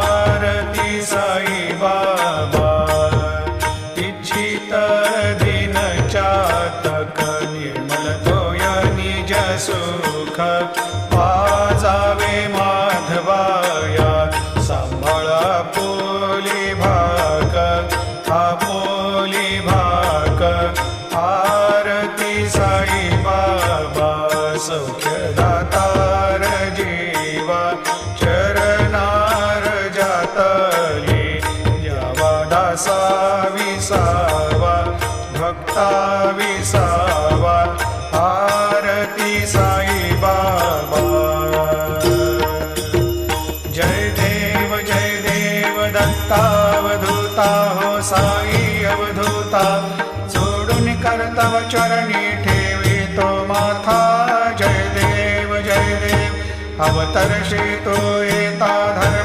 आरती साई बाबा इच्छित दिन चातक निर्मल तोय निज सुख पाजावे माधवाया सांभाळा पोली भाग आपोली भाग आरती साई बाबा सौख्यदातार जीवा चरणार जातली यावा दासा विसावा भक्ता विसावा आरती साई बाबा जय देव दत्तावधूता हो साई अवधूता सोडून कर्तव चरणी ठेवी तो माथा जय देव अवतरशी तो येता धर